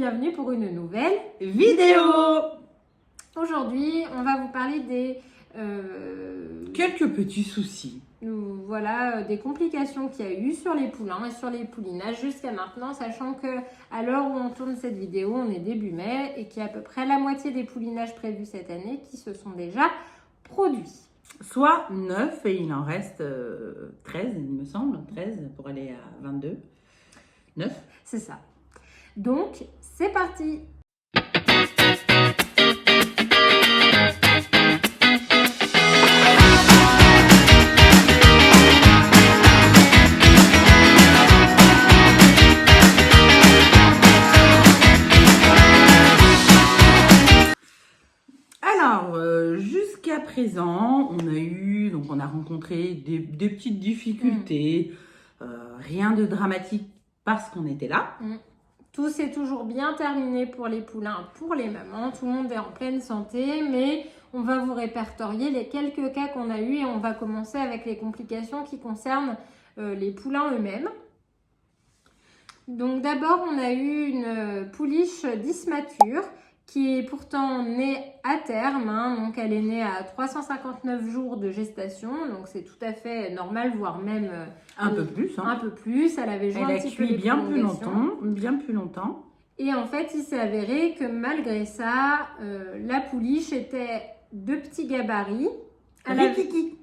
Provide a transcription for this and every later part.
bienvenue pour une nouvelle vidéo. Aujourd'hui, on va vous parler des Quelques petits soucis. des complications qu'il y a eu sur les poulains et sur les poulinages jusqu'à maintenant, sachant que à l'heure où on tourne cette vidéo, on est début mai et qu'il y a à peu près la moitié des poulinages prévus cette année qui se sont déjà produits. Soit 9 et il en reste 13, il me semble, 13 pour aller à 22. 9. C'est ça. Donc, c'est parti! Alors, jusqu'à présent, on a rencontré des petites difficultés, rien de dramatique parce qu'on était là. Tout s'est toujours bien terminé pour les poulains, pour les mamans. Tout le monde est en pleine santé, mais on va vous répertorier les quelques cas qu'on a eus et on va commencer avec les complications qui concernent les poulains eux-mêmes. Donc d'abord, on a eu une pouliche dysmature qui est pourtant née à terme, donc elle est née à 359 jours de gestation, donc c'est tout à fait normal, voire même Un peu plus. Un peu plus, elle avait joué un petit peu les bien plus prolongations. longtemps. Et en fait, il s'est avéré que malgré ça, la pouliche était de petits gabarits. Rikiki.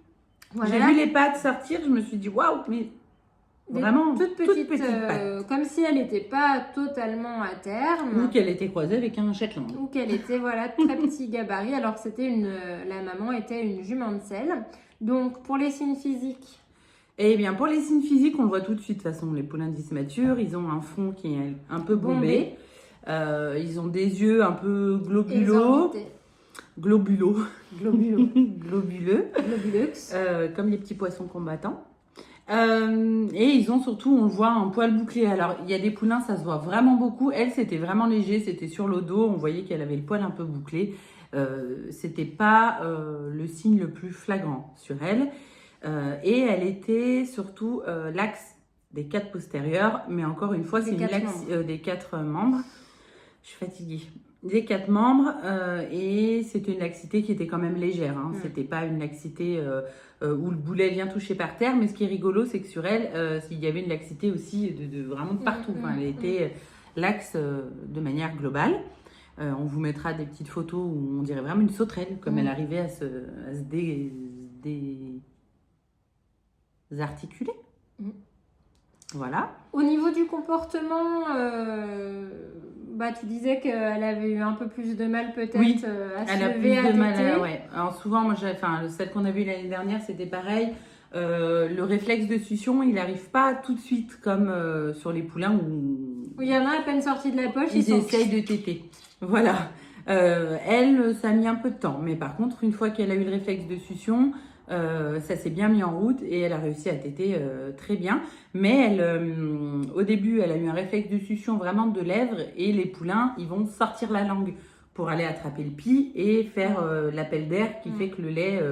Voilà. J'ai vu les pattes sortir, je me suis dit waouh, mais vraiment toutes petites pattes. Comme si elle n'était pas totalement à terme. Ou qu'elle était croisée avec un Shetland. Ou qu'elle était très petit gabarit, alors que la maman était une jument de sel. Donc pour les signes physiques. Eh bien, pour les signes physiques, on le voit tout de suite. De toute façon, les poulains dysmatures, ils ont un front qui est un peu bombé. Ils ont des yeux un peu globuleux. Comme les petits poissons combattants. Et ils ont surtout, on le voit, un poil bouclé. Alors, il y a des poulains, ça se voit vraiment beaucoup. Elle, c'était vraiment léger, c'était sur le dos. On voyait qu'elle avait le poil un peu bouclé. C'était pas le signe le plus flagrant sur elle. Et elle était surtout l'axe des 4 postérieurs, mais encore une fois, c'est l'axe des 4 membres. Je suis fatiguée. Des 4 membres, et c'était une laxité qui était quand même légère. C'était pas une laxité où le boulet vient toucher par terre, mais ce qui est rigolo, c'est que sur elle, il y avait une laxité aussi de vraiment de partout. Elle était laxe de manière globale. On vous mettra des petites photos où on dirait vraiment une sauterelle, comme elle arrivait à se articuler. Voilà. Au niveau du comportement, tu disais qu'elle avait eu un peu plus de mal peut-être à se lever, à téter. Ouais. Alors souvent, moi, celle qu'on a vue l'année dernière, c'était pareil. Le réflexe de succion, il n'arrive pas tout de suite comme sur les poulains où il y en a à peine sorti de la poche, ils essayent de téter. Voilà. Elle, ça a mis un peu de temps. Mais par contre, une fois qu'elle a eu le réflexe de succion, ça s'est bien mis en route et elle a réussi à téter très bien. Mais au début, elle a eu un réflexe de succion vraiment de lèvres et les poulains, ils vont sortir la langue pour aller attraper le pis et faire l'appel d'air qui fait que le lait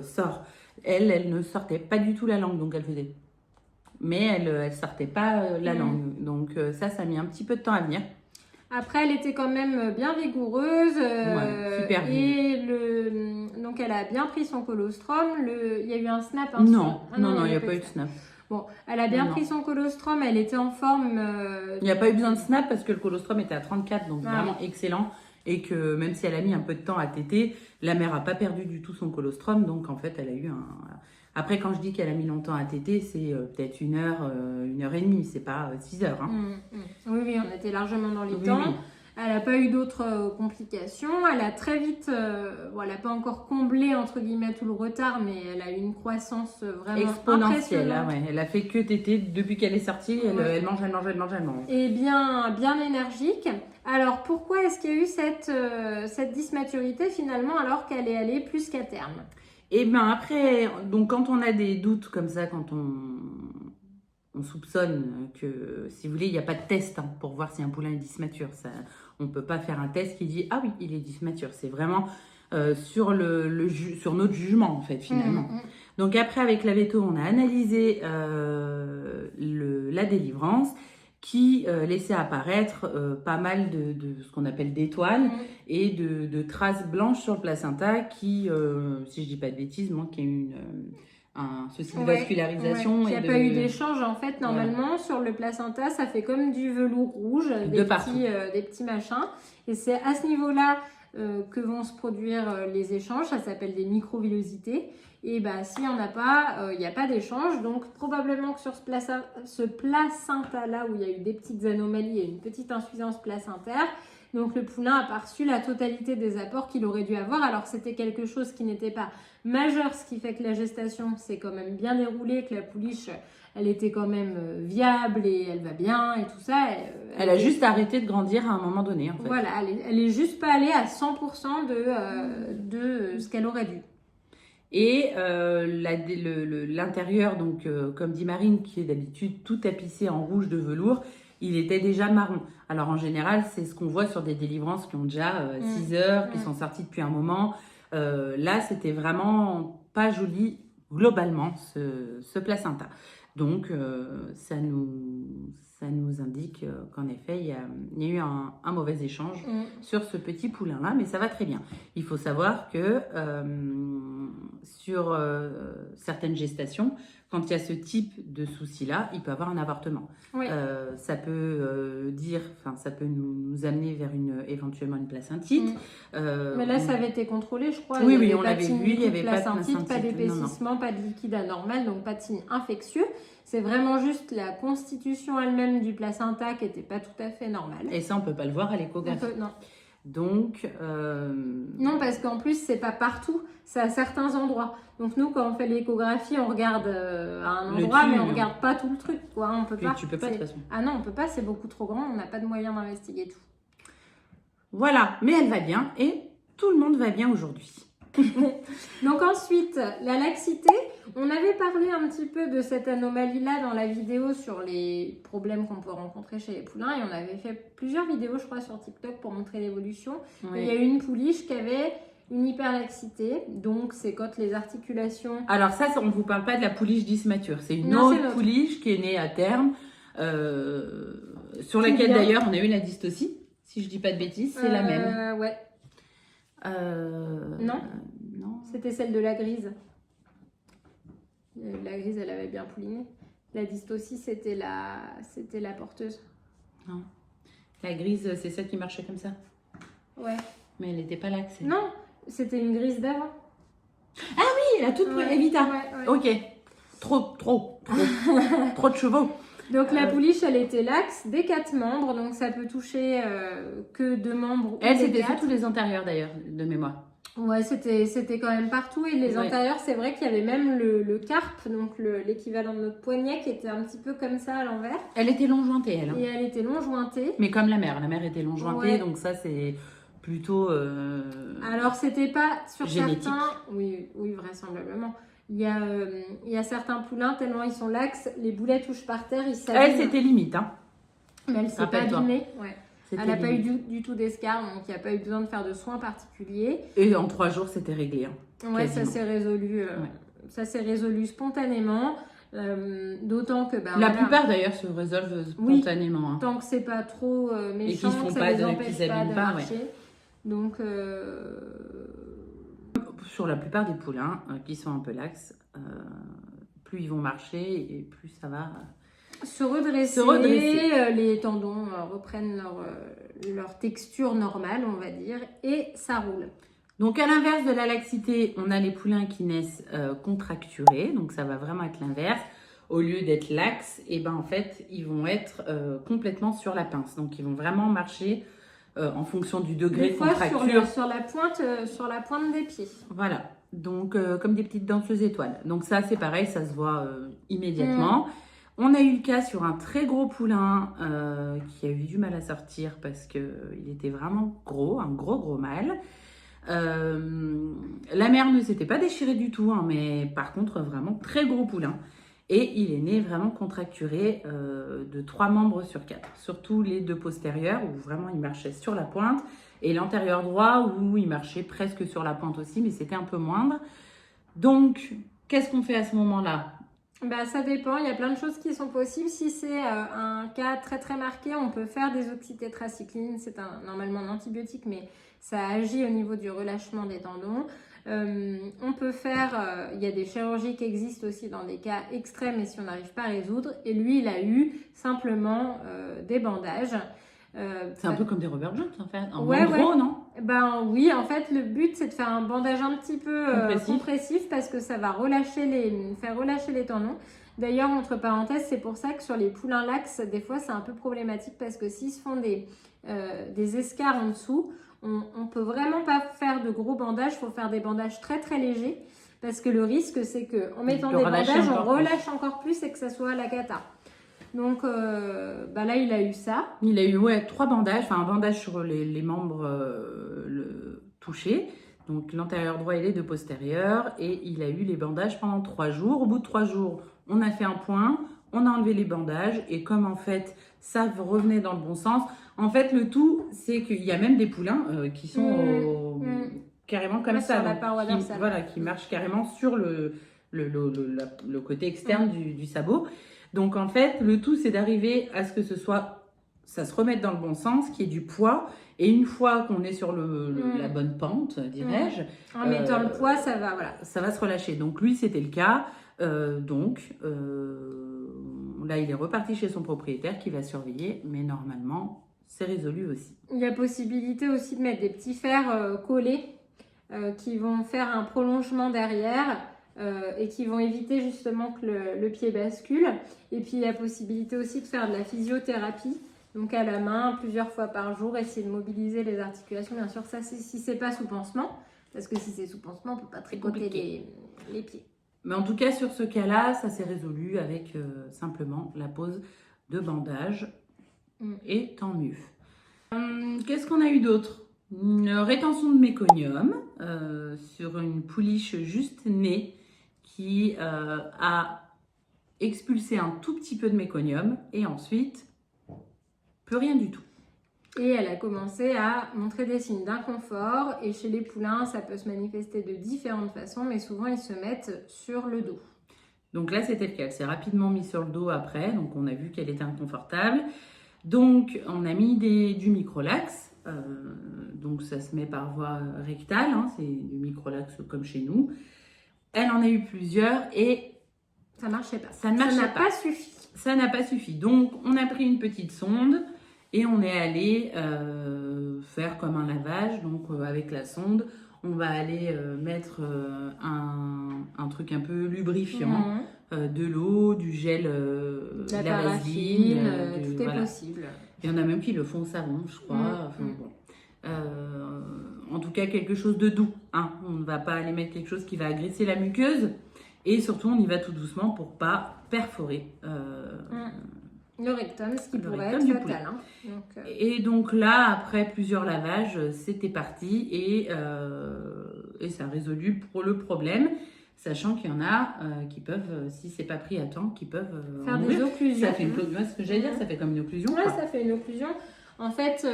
sort. Elle ne sortait pas du tout la langue, donc elle faisait. Mais elle sortait pas la langue. Donc ça a mis un petit peu de temps à venir. Après, elle était quand même bien vigoureuse. Super et donc, elle a bien pris son colostrum. Il y a eu un snap. Non, il n'y a pas eu de snap. Bon, elle a bien pris son colostrum. Elle était en forme. Il n'y a pas eu besoin de snap parce que le colostrum était à 34, donc vraiment excellent. Et que même si elle a mis un peu de temps à téter, la mère n'a pas perdu du tout son colostrum. Donc, en fait, elle a eu un... Après, quand je dis qu'elle a mis longtemps à téter, c'est peut-être 1 heure, 1 heure et demie, c'est pas 6 heures. Oui, on était largement dans les temps. Oui. Elle n'a pas eu d'autres complications. Elle a très vite, elle n'a pas encore comblé, entre guillemets, tout le retard, mais elle a eu une croissance vraiment exponentielle. Elle a fait que téter depuis qu'elle est sortie. Elle mange. Et bien énergique. Alors, pourquoi est-ce qu'il y a eu cette dysmaturité finalement, alors qu'elle est allée plus qu'à terme? Et bien après, donc quand on a des doutes comme ça, quand on soupçonne que, si vous voulez, il n'y a pas de test pour voir si un poulain est dysmature. On ne peut pas faire un test qui dit « Ah oui, il est dysmature ». C'est vraiment sur notre jugement, en fait, finalement. Donc après, avec la veto, on a analysé la délivrance qui laissait apparaître pas mal de ce qu'on appelle d'étoiles et de traces blanches sur le placenta qui, si je dis pas de bêtises, manquait un souci de vascularisation. Il n'y a pas eu d'échange en fait. Normalement, sur le placenta, ça fait comme du velours rouge, des petits machins. Et c'est à ce niveau-là que vont se produire les échanges. Ça s'appelle des microvillosités. Et bah, s'il n'y en a pas, il n'y a pas d'échange. Donc, probablement que sur ce placenta-là, où il y a eu des petites anomalies, il y a une petite insuffisance placentaire. Donc, le poulain n'a pas reçu la totalité des apports qu'il aurait dû avoir. Alors, c'était quelque chose qui n'était pas majeur, ce qui fait que la gestation s'est quand même bien déroulée, que la pouliche, elle était quand même viable et elle va bien et tout ça. Elle a juste arrêté de grandir à un moment donné, en fait. Voilà, elle est juste pas allée à 100% de ce qu'elle aurait dû. Et l'intérieur, donc comme dit Marine, qui est d'habitude tout tapissé en rouge de velours, il était déjà marron. Alors en général, c'est ce qu'on voit sur des délivrances qui ont déjà 6 heures, qui sont sorties depuis un moment. Là, c'était vraiment pas joli globalement ce placenta. Donc ça nous indique qu'en effet, il y a eu un mauvais échange sur ce petit poulain-là, mais ça va très bien. Il faut savoir que sur certaines gestations, quand il y a ce type de souci-là, il peut avoir un avortement. Oui. Ça peut ça peut nous amener vers éventuellement une placentite. Mais là, ça avait été contrôlé, je crois. Oui, on l'avait vu, il n'y avait pas de placentite. Pas d'épaississement, pas de liquide anormal, donc pas de signe infectieux. C'est vraiment juste la constitution elle-même du placenta qui n'était pas tout à fait normale. Et ça, on ne peut pas le voir à l'échographie. Non. Donc, non, parce qu'en plus, c'est pas partout, c'est à certains endroits. Donc nous, quand on fait l'échographie, on regarde à un endroit, mais on regarde pas tout le truc, quoi. On peut pas. Tu peux pas de toute façon. Ah non, on peut pas, c'est beaucoup trop grand, on n'a pas de moyen d'investiguer tout. Voilà, mais elle va bien et tout le monde va bien aujourd'hui. Donc ensuite, la laxité, on avait parlé un petit peu de cette anomalie-là dans la vidéo sur les problèmes qu'on peut rencontrer chez les poulains et on avait fait plusieurs vidéos, je crois, sur TikTok pour montrer l'évolution. Oui. Il y a eu une pouliche qui avait une hyperlaxité, donc c'est quand les articulations... Alors ça, on ne vous parle pas de la pouliche dysmature, c'est une autre pouliche qui est née à terme, sur laquelle d'ailleurs on a eu la dystocie, si je dis pas de bêtises, c'est la même. Ouais. Non, c'était celle de la grise. La grise, elle avait bien pouliné. La dystocie, c'était la porteuse. Non. La grise, c'est celle qui marchait comme ça. Ouais. Mais elle n'était pas laxée. Non, c'était une grise d'avant. Ah oui, la toute Evita. Ouais. Ok. Trop de chevaux. Donc la pouliche, elle était laxe des 4 membres, donc ça peut toucher que 2 membres. Elle, c'était surtout les antérieurs d'ailleurs, de mémoire. Ouais, c'était quand même partout. Et les antérieurs, c'est vrai qu'il y avait même le carpe, donc l'équivalent de notre poignet, qui était un petit peu comme ça à l'envers. Elle était long jointée, elle. Et elle était long jointée. Mais comme la mère était long jointée, donc ça c'est plutôt... Alors c'était pas sur génétique. certains... Oui, vraisemblablement. Il y a certains poulains, tellement ils sont laxes, les boulets touchent par terre, ils s'abîment. Elle, c'était limite. Hein. Mais elle s'est pas abîmée. Ouais. Elle n'a pas eu du tout d'escarre, donc il n'y a pas eu besoin de faire de soins particuliers. Et en 3 jours, c'était réglé. Hein, ouais, ça s'est résolu. Ça s'est résolu spontanément. D'autant que... la plupart d'ailleurs se résolvent spontanément. Oui, tant que c'est pas trop méchant, et que ça les empêche pas de marcher. Ouais. Donc... Sur la plupart des poulains qui sont un peu laxes, plus ils vont marcher et plus ça va... Se redresser. Les tendons reprennent leur texture normale, on va dire, et ça roule. Donc, à l'inverse de la laxité, on a les poulains qui naissent contracturés, donc ça va vraiment être l'inverse. Au lieu d'être laxes, et en fait, ils vont être complètement sur la pince. Donc, ils vont vraiment marcher en fonction du degré de contracture. Sur la pointe des pieds. Voilà, donc comme des petites danseuses étoiles. Donc ça, c'est pareil, ça se voit immédiatement. On a eu le cas sur un très gros poulain qui a eu du mal à sortir parce qu'il était vraiment gros, un gros mâle. La mère ne s'était pas déchirée du tout, hein, mais par contre, vraiment très gros poulain. Et il est né vraiment contracturé de 3 membres sur 4. Surtout les 2 postérieurs où vraiment il marchait sur la pointe. Et l'antérieur droit où il marchait presque sur la pointe aussi, mais c'était un peu moindre. Donc, qu'est-ce qu'on fait à ce moment-là ? Bah, ça dépend, il y a plein de choses qui sont possibles. Si c'est un cas très très marqué, on peut faire des oxytétracyclines. C'est normalement un antibiotique, mais ça agit au niveau du relâchement des tendons. On peut faire, il y a des chirurgies qui existent aussi dans des cas extrêmes et si on n'arrive pas à résoudre. Et lui, il a eu simplement des bandages. C'est un peu comme des rubber joints, en fait. En Ouais, gros, ouais. non? Ben oui, en fait, le but, c'est de faire un bandage un petit peu compressif parce que ça va faire relâcher les tendons. D'ailleurs, entre parenthèses, c'est pour ça que sur les poulains lax, des fois, c'est un peu problématique parce que s'ils se font des escarres en dessous, on peut vraiment pas faire de gros bandages. Il faut faire des bandages très très légers parce que le risque, c'est qu'en mettant des bandages, on relâche encore plus et que ça soit la cata. Donc bah là, il a eu ça. Il a eu 3 bandages, enfin un bandage sur les membres touchés, donc l'antérieur droit et les 2 postérieurs, et il a eu les bandages pendant 3 jours. Au bout de 3 jours, on a fait un point, on a enlevé les bandages, et comme en fait ça revenait dans le bon sens, en fait le tout c'est qu'il y a même des poulains qui sont carrément comme ça, sur la donc, paroi dorsale. voilà, qui marchent carrément sur le côté externe du sabot. Donc en fait, le tout c'est d'arriver à ce que ça se remette dans le bon sens, qu'il y ait du poids. Et une fois qu'on est sur la bonne pente, dirais-je, en mettant le poids, ça va, voilà. Ça va se relâcher. Donc lui, c'était le cas. Là, il est reparti chez son propriétaire qui va surveiller, mais normalement, c'est résolu aussi. Il y a possibilité aussi de mettre des petits fers collés qui vont faire un prolongement derrière. Et qui vont éviter justement que le pied bascule. Et puis il y a possibilité aussi de faire de la physiothérapie, donc à la main, plusieurs fois par jour, essayer de mobiliser les articulations. Bien sûr, ça c'est si c'est pas sous pansement, parce que si c'est sous pansement, on peut pas tricoter les pieds. Mais en tout cas, sur ce cas-là, ça s'est résolu avec simplement la pose de bandage. Et tant mieux. Qu'est-ce qu'on a eu d'autre? Une rétention de méconium sur une pouliche juste née qui a expulsé un tout petit peu de méconium et ensuite plus rien du tout. Et elle a commencé à montrer des signes d'inconfort et chez les poulains ça peut se manifester de différentes façons mais souvent ils se mettent sur le dos. Donc là c'était le cas, elle s'est rapidement mise sur le dos après, donc on a vu qu'elle était inconfortable. Donc on a mis du microlax, donc ça se met par voie rectale, hein, c'est du microlax comme chez nous. Elle en a eu plusieurs et ça marchait pas. Ça n'a pas suffi. Ça n'a pas suffi. Donc, on a pris une petite sonde et on est allé faire comme un lavage. Donc, avec la sonde, on va aller mettre un truc un peu lubrifiant, de l'eau, du gel, de la paraffine, tout est possible. Il y en a même qui le font au savon, je crois. Bon. En tout cas, quelque chose de doux. Hein. On ne va pas aller mettre quelque chose qui va agresser la muqueuse. Et surtout, on y va tout doucement pour ne pas perforer le rectum, ce qui pourrait être fatal. Hein. Donc, Et donc là, après plusieurs lavages, c'était parti et ça a résolu pour le problème. Sachant qu'il y en a qui peuvent, si c'est pas pris à temps, qui peuvent faire des occlusions. Ça fait ce que j'allais dire, ça fait comme une occlusion. Ouais, ça fait une occlusion. En fait,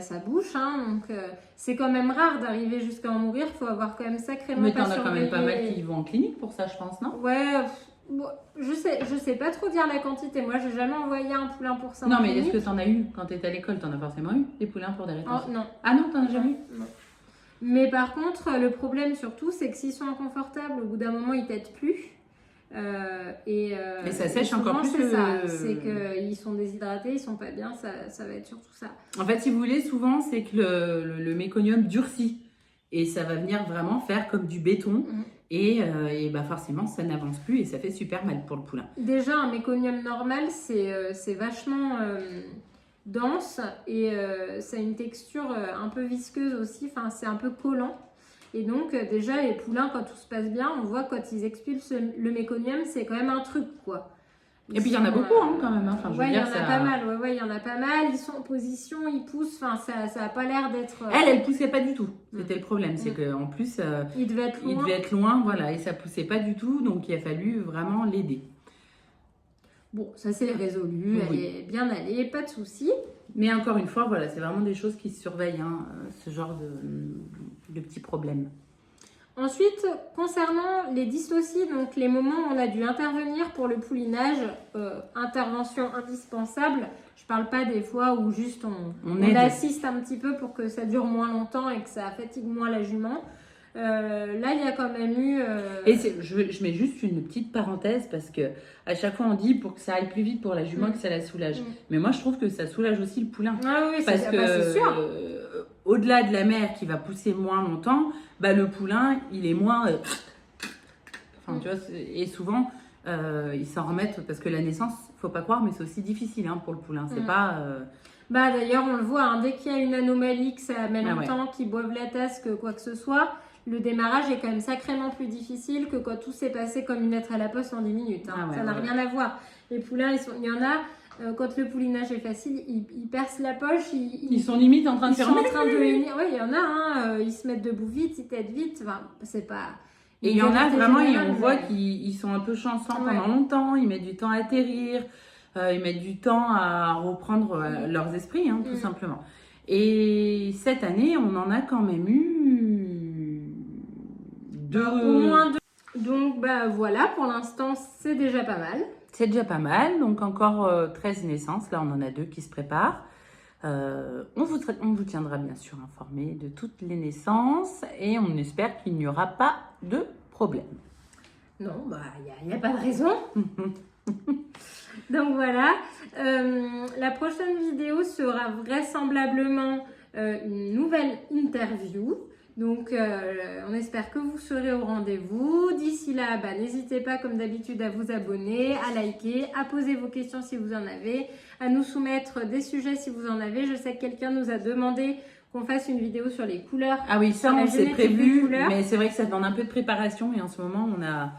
ça bouche, hein, donc c'est quand même rare d'arriver jusqu'à en mourir. Il faut avoir quand même sacrément Mais t'en as quand même pas mal qui vont en clinique pour ça, je pense, non? Ouais, bon, je sais pas trop dire la quantité. Moi, j'ai jamais envoyé un poulain pour ça. Non, mais est-ce que t'en as eu quand t'étais à l'école? T'en as forcément eu des poulains pour des rétentions? Oh, non. Ah non, t'en as jamais eu? Non. Mais par contre, le problème surtout, c'est que s'ils sont inconfortables, au bout d'un moment, ils têtent plus. Et ça sèche encore plus. C'est ça, c'est qu'ils sont déshydratés, ils sont pas bien, ça va être surtout ça. En fait, si vous voulez, souvent, c'est que le méconium durcit. Et ça va venir vraiment faire comme du béton. Et forcément, ça n'avance plus et ça fait super mal pour le poulain. Déjà, un méconium normal, c'est vachement dense et ça a une texture un peu visqueuse aussi, enfin, c'est un peu collant. Et donc, déjà, les poulains, quand tout se passe bien, on voit quand ils expulsent le méconium, c'est quand même un truc, quoi. Et puis, il y en a beaucoup, hein, quand même. Hein. Enfin, il y en a pas mal. Ouais, il y en a pas mal. Ils sont en position, ils poussent. Enfin, ça a pas l'air d'être... Elle poussait pas du tout. C'était le problème. C'est qu'en plus, il devait être loin. Voilà. Et ça poussait pas du tout. Donc, il a fallu vraiment l'aider. Bon, ça s'est résolu. Elle est bien allée, pas de souci. Mais encore une fois, voilà, c'est vraiment des choses qui se surveillent, hein, ce genre de petits problèmes. Ensuite, concernant les dystocies, donc les moments où on a dû intervenir pour le poulinage, intervention indispensable. Je parle pas des fois où juste on assiste un petit peu pour que ça dure moins longtemps et que ça fatigue moins la jument. Là, il y a quand même eu... Et je mets juste une petite parenthèse parce que à chaque fois on dit pour que ça aille plus vite pour la jument que ça la soulage. Mais moi je trouve que ça soulage aussi le poulain. Ah oui, parce que c'est sûr. Au-delà de la mère qui va pousser moins longtemps, bah, le poulain il est moins... Enfin, tu vois, et souvent ils s'en remettent parce que la naissance, faut pas croire, mais c'est aussi difficile hein, pour le poulain. C'est pas... Bah d'ailleurs on le voit, hein, dès qu'il y a une anomalie, que ça met longtemps, qu'ils boivent la tasse, que quoi que ce soit, le démarrage est quand même sacrément plus difficile que quand tout s'est passé comme une lettre à la poste en 10 minutes. Hein. Ça n'a rien à voir. Les poulains, il y en a, quand le poulinage est facile, ils percent la poche. Ils sont limite en train de faire... Oui, il y en a, hein, ils se mettent debout vite, ils têtent vite. Enfin, c'est pas... Et il y en a vraiment, et on voit qu'ils sont un peu chancants pendant longtemps, ils mettent du temps à atterrir, ils mettent du temps à reprendre leurs esprits, hein, tout simplement. Et cette année, on en a quand même eu au moins 2. Donc bah voilà, pour l'instant, c'est déjà pas mal. C'est déjà pas mal, donc encore 13 naissances, là on en a 2 qui se préparent. On vous tiendra bien sûr informé de toutes les naissances et on espère qu'il n'y aura pas de problème. Non, bah il n'y a pas de raison. Donc voilà, la prochaine vidéo sera vraisemblablement une nouvelle interview. Donc on espère que vous serez au rendez-vous. D'ici là, bah, n'hésitez pas comme d'habitude à vous abonner, à liker, à poser vos questions si vous en avez, à nous soumettre des sujets si vous en avez. Je sais que quelqu'un nous a demandé qu'on fasse une vidéo sur les couleurs. Ah oui, ça on s'est prévu, mais c'est vrai que ça demande un peu de préparation et en ce moment on a...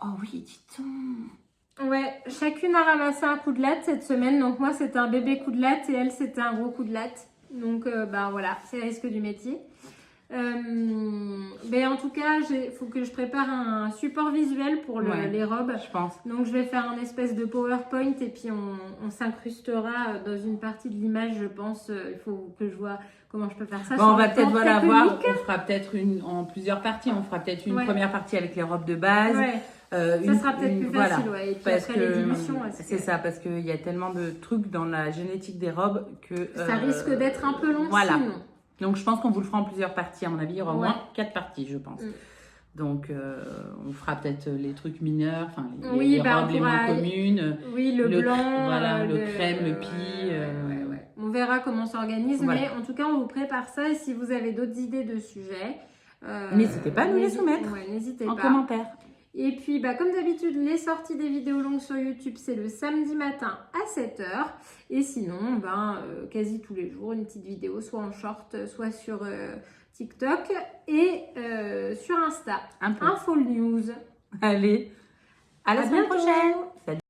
Oh oui, dis-donc. Ouais, chacune a ramassé un coup de latte cette semaine. Donc moi c'était un bébé coup de latte et elle c'était un gros coup de latte. Donc bah voilà, c'est le risque du métier. Mais en tout cas, il faut que je prépare un support visuel pour les robes. Je pense. Donc je vais faire un espèce de PowerPoint et puis on s'incrustera dans une partie de l'image, je pense. Il faut que je vois comment je peux faire ça. Bon, on va peut-être voir. On fera peut-être en plusieurs parties. On fera peut-être une première partie avec les robes de base. Ça sera peut-être plus facile, et puis parce après les dilutions. C'est ça, parce qu'il y a tellement de trucs dans la génétique des robes que... ça risque d'être un peu long sinon. Donc je pense qu'on vous le fera en plusieurs parties. À mon avis, il y aura au moins 4 parties, je pense. Donc on fera peut-être les trucs mineurs, enfin les robes les moins communes. Oui, le blanc, le crème, le pie. On verra comment on s'organise, mais en tout cas, on vous prépare ça. Et si vous avez d'autres idées de sujets, n'hésitez pas à nous les soumettre en commentaire. Et puis, bah, comme d'habitude, les sorties des vidéos longues sur YouTube, c'est le samedi matin à 7 h. Et sinon, quasi tous les jours, une petite vidéo, soit en short, soit sur TikTok et sur Insta. Info News. Allez, à la semaine prochaine. Salut.